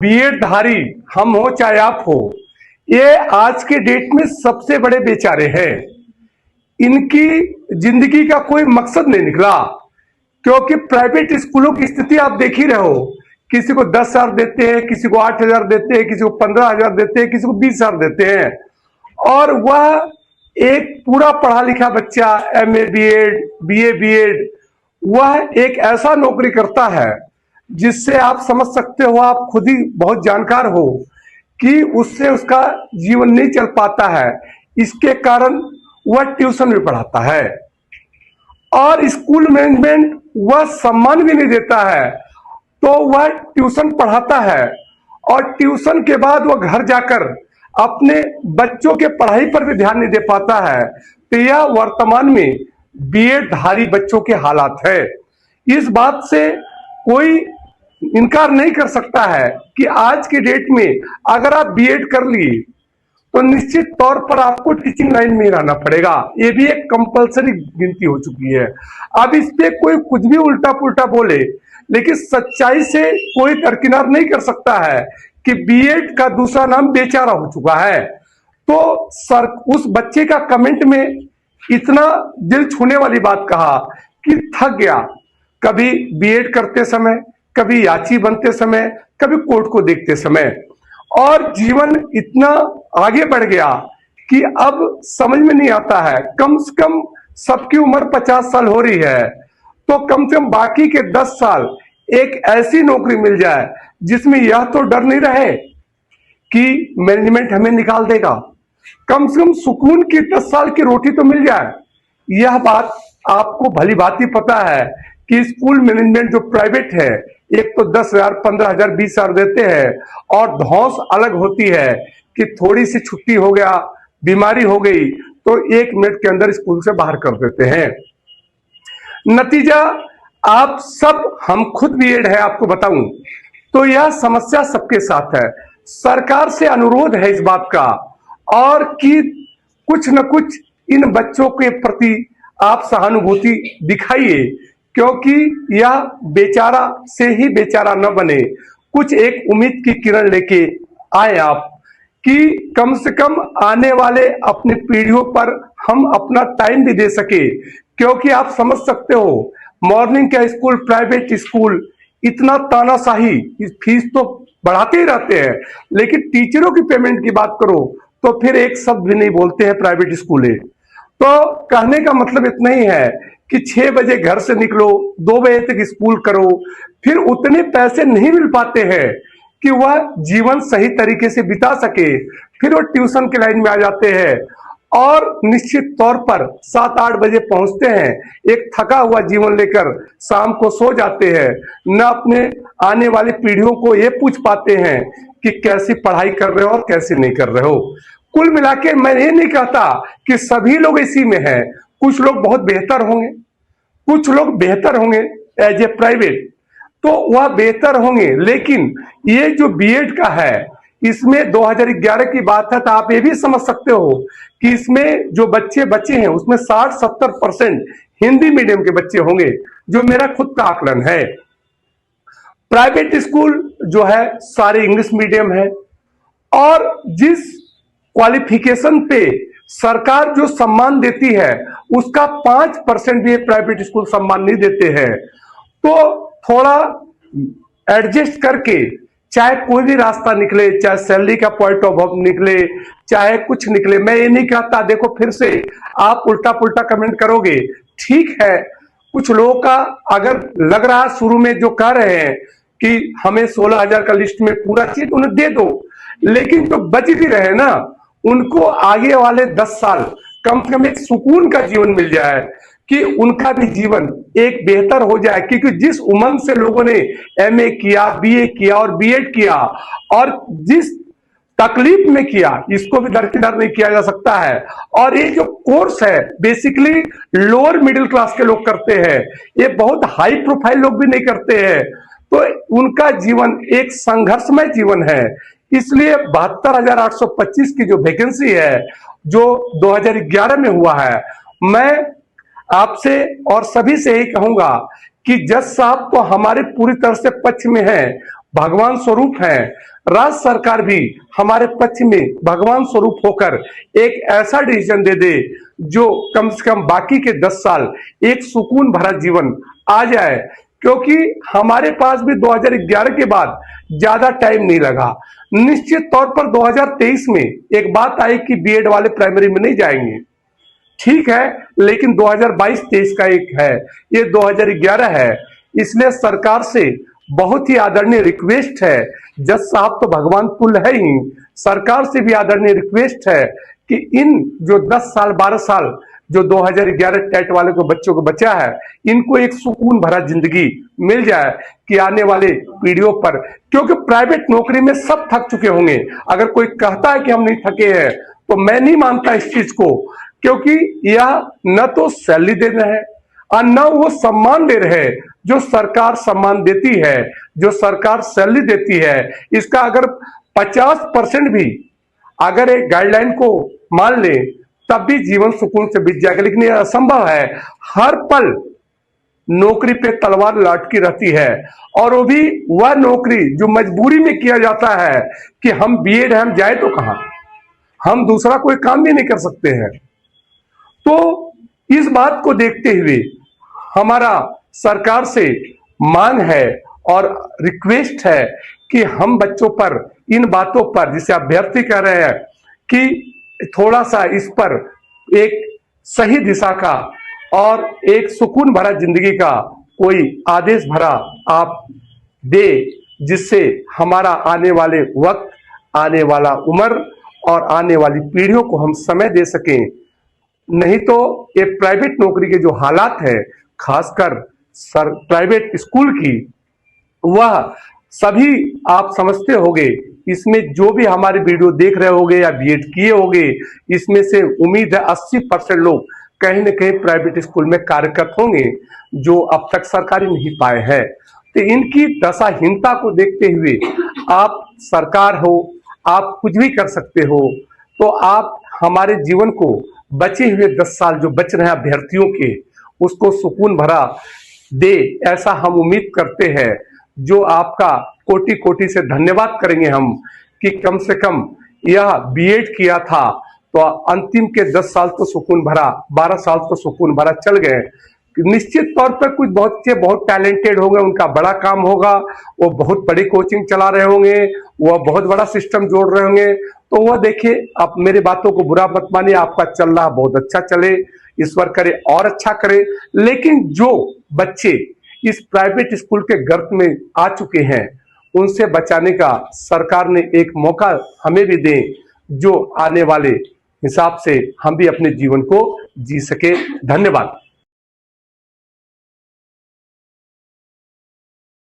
BEd धारी हम हो चाहे आप हो, ये आज के डेट में सबसे बड़े बेचारे हैं। इनकी जिंदगी का कोई मकसद नहीं निकला, क्योंकि प्राइवेट स्कूलों की स्थिति आप देख ही रहे हो। किसी को 10,000 देते हैं, किसी को 8,000 देते हैं, किसी को 15,000 देते हैं, किसी को 20,000 देते हैं। और वह एक पूरा पढ़ा लिखा बच्चा एमए बीएड, बीए बीएड, वह एक ऐसा नौकरी करता है जिससे आप समझ सकते हो, आप खुद ही बहुत जानकार हो कि उससे उसका जीवन नहीं चल पाता है। इसके कारण वह ट्यूशन भी पढ़ाता है और स्कूल मैनेजमेंट वह सम्मान भी नहीं देता है, तो वह ट्यूशन पढ़ाता है और ट्यूशन के बाद वह घर जाकर अपने बच्चों के पढ़ाई पर भी ध्यान नहीं दे पाता है। तो यह वर्तमान में बीएड धारी बच्चों के हालात है। इस बात से कोई इनकार नहीं कर सकता है कि आज की डेट में अगर आप बीएड कर लिए तो निश्चित तौर पर आपको टीचिंग लाइन में रहना पड़ेगा। ये भी एक कंपलसरी गिनती हो चुकी है। अब इस पे कोई कुछ भी उल्टा पुल्टा बोले, लेकिन सच्चाई से कोई दरकिनार नहीं कर सकता है कि बीएड का दूसरा नाम बेचारा हो चुका है। तो सर उस बच्चे का कमेंट में इतना दिल छूने वाली बात कहा कि थक गया, कभी बीएड करते समय, कभी याची बनते समय, कभी कोर्ट को देखते समय, और जीवन इतना आगे बढ़ गया कि अब समझ में नहीं आता है। कम से कम सबकी उम्र 50 साल हो रही है, तो कम से कम बाकी के 10 साल एक ऐसी नौकरी मिल जाए जिसमें यह तो डर नहीं रहे कि मैनेजमेंट हमें निकाल देगा। कम से कम सुकून की 10 साल की रोटी तो मिल जाए। यह बात आपको भली बात ही पता है कि स्कूल मैनेजमेंट जो प्राइवेट है, एक तो 10,000, 15,000, 20,000 देते हैं और धौंस अलग होती है कि थोड़ी सी छुट्टी हो गया, बीमारी हो गई तो 1 मिनट के अंदर स्कूल से बाहर कर देते हैं। नतीजा आप सब, हम खुद बीएड है आपको बताऊं तो यह समस्या सबके साथ है। सरकार से अनुरोध है इस बात का और कि कुछ न कुछ इन बच्चों के प्रति आप सहानुभूति दिखाइए, क्योंकि यह बेचारा से ही बेचारा न बने। कुछ एक उम्मीद की किरण लेके आए आप कि कम से कम आने वाले अपनी पीढ़ियों पर हम अपना टाइम भी दे सके। क्योंकि आप समझ सकते हो, मॉर्निंग का स्कूल, प्राइवेट स्कूल, इतना तानाशाही, फीस तो बढ़ाते ही रहते हैं, लेकिन टीचरों की पेमेंट की बात करो तो फिर एक शब्द भी नहीं बोलते हैं प्राइवेट स्कूल। तो कहने का मतलब इतना ही है कि 6 बजे घर से निकलो, 2 बजे तक स्कूल करो, फिर उतने पैसे नहीं मिल पाते हैं कि वह जीवन सही तरीके से बिता सके। फिर वो ट्यूशन के लाइन में आ जाते हैं और निश्चित तौर पर 7-8 बजे पहुंचते हैं, एक थका हुआ जीवन लेकर शाम को सो जाते हैं। न अपने आने वाली पीढ़ियों को ये पूछ पाते हैं कि कैसी पढ़ाई कर रहे हो और कैसे नहीं कर रहे हो। कुल मिलाके मैं ये नहीं कहता कि सभी लोग इसी में हैं। कुछ लोग बहुत बेहतर होंगे, कुछ लोग बेहतर होंगे एज ए प्राइवेट, तो वह बेहतर होंगे। लेकिन ये जो बीएड का है, इसमें 2011 की बात है, तो आप ये भी समझ सकते हो कि इसमें जो बच्चे बचे हैं उसमें 60-70% हिंदी मीडियम के बच्चे होंगे, जो मेरा खुद का आकलन है। प्राइवेट स्कूल जो है सारे इंग्लिश मीडियम है, और जिस क्वालिफिकेशन पे सरकार जो सम्मान देती है उसका 5% भी प्राइवेट स्कूल सम्मान नहीं देते हैं। तो थोड़ा एडजस्ट करके, चाहे कोई भी रास्ता निकले, चाहे सैलरी का पॉइंट ऑफ व्यू निकले, चाहे कुछ निकले, मैं ये नहीं कहता, देखो फिर से आप उल्टा पुल्टा कमेंट करोगे, ठीक है। कुछ लोगों का अगर लग रहा है शुरू में जो कह रहे हैं कि हमें 16,000 का लिस्ट में पूरा चीज उन्हें दे दो, लेकिन जो बच भी रहे ना, उनको आगे वाले 10 साल कम से कम एक सुकून का जीवन मिल जाए, कि उनका भी जीवन एक बेहतर हो जाए। क्योंकि जिस उमंग से लोगों ने एमए किया, बीए किया और बीएड किया, और जिस तकलीफ में किया, इसको भी दरकिनार नहीं किया जा सकता है। और ये जो कोर्स है बेसिकली लोअर मिडिल क्लास के लोग करते हैं, ये बहुत हाई प्रोफाइल लोग भी नहीं करते हैं। तो उनका जीवन एक संघर्षमय जीवन है। इसलिए 72,825 की जो वैकेंसी है, जो 2011 में हुआ है, मैं आपसे और सभी से यही कहूंगा कि जज साहब तो हमारे पूरी तरह से पक्ष में हैं। भगवान स्वरूप हैं। राज्य सरकार भी हमारे पक्ष में भगवान स्वरूप होकर एक ऐसा डिसीजन दे दे जो कम से कम बाकी के 10 साल एक सुकून भरा जीवन आ जाए, क्योंकि हमारे पास भी 2011 के बाद ज्यादा टाइम नहीं लगा। निश्चित तौर पर 2023 में एक बात आई कि बीएड वाले प्राइमरी में नहीं जाएंगे, ठीक है, लेकिन 2022-23 का एक है, ये 2011 है। इसलिए सरकार से बहुत ही आदरणीय रिक्वेस्ट है, जज साहब तो भगवान तुल्य है ही, सरकार से भी आदरणीय रिक्वेस्ट है कि इन जो 10 साल 12 साल जो 2011 टेट वाले को बच्चों को बचा है, इनको एक सुकून भरा जिंदगी मिल जाए कि आने वाले पीढ़ियों पर, क्योंकि प्राइवेट नौकरी में सब थक चुके होंगे। अगर कोई कहता है कि हम नहीं थके हैं तो मैं नहीं मानता इस चीज को, क्योंकि यह न तो सैलरी दे रहे हैं और न वो सम्मान दे रहे हैं जो सरकार सम्मान देती है, जो सरकार सैलरी देती है। इसका अगर 50% भी अगर एक गाइडलाइन को मान ले तब भी जीवन सुकून से बीत जाएगा, लेकिन यह असंभव है। हर पल नौकरी पे तलवार लटकी रहती है, और वो भी वह नौकरी जो मजबूरी में किया जाता है कि हम बीएड है, हम जाए तो कहां, हम दूसरा कोई काम भी नहीं कर सकते हैं। तो इस बात को देखते हुए हमारा सरकार से मांग है और रिक्वेस्ट है कि हम बच्चों पर इन बातों पर, जिसे अभ्यर्थी कह रहे हैं, कि थोड़ा सा इस पर एक सही दिशा का और एक सुकून भरा जिंदगी का कोई आदेश भरा आप दे, जिससे हमारा आने वाले वक्त, आने वाला उम्र और आने वाली पीढ़ियों को हम समय दे सकें। नहीं तो ये प्राइवेट नौकरी के जो हालात है, खासकर प्राइवेट स्कूल की, वह सभी आप समझते होंगे। इसमें जो भी हमारे वीडियो देख रहे होंगे या बीएड किए होंगे, इसमें से उम्मीद है 80% लोग कहीं न कहीं प्राइवेट स्कूल में कार्यरत होंगे जो अब तक सरकारी नहीं पाए हैं। तो इनकी दशाहीनता को देखते हुए आप सरकार हो, आप कुछ भी कर सकते हो, तो आप हमारे जीवन को बचे हुए 10 साल जो बच रहे हैं अभ्यर्थियों के, उसको सुकून भरा दे, ऐसा हम उम्मीद करते हैं। जो आपका कोटि कोटि से धन्यवाद करेंगे हम कि कम से कम यह बीएड किया था तो अंतिम के 10 साल तो सुकून भरा, 12 साल तो सुकून भरा चल गए। निश्चित तौर पर कुछ बहुत टैलेंटेड होंगे, उनका बड़ा काम होगा, वो बहुत बड़ी कोचिंग चला रहे होंगे, वह बहुत बड़ा सिस्टम जोड़ रहे होंगे, तो वह देखिए, आप मेरी बातों को बुरा मत मानिए, आपका चल रहा बहुत अच्छा चले, ईश्वर करे और अच्छा करे। लेकिन जो बच्चे इस प्राइवेट स्कूल के गर्त में आ चुके हैं, उनसे बचाने का सरकार ने एक मौका हमें भी दे, जो आने वाले हिसाब से हम भी अपने जीवन को जी सके। धन्यवाद।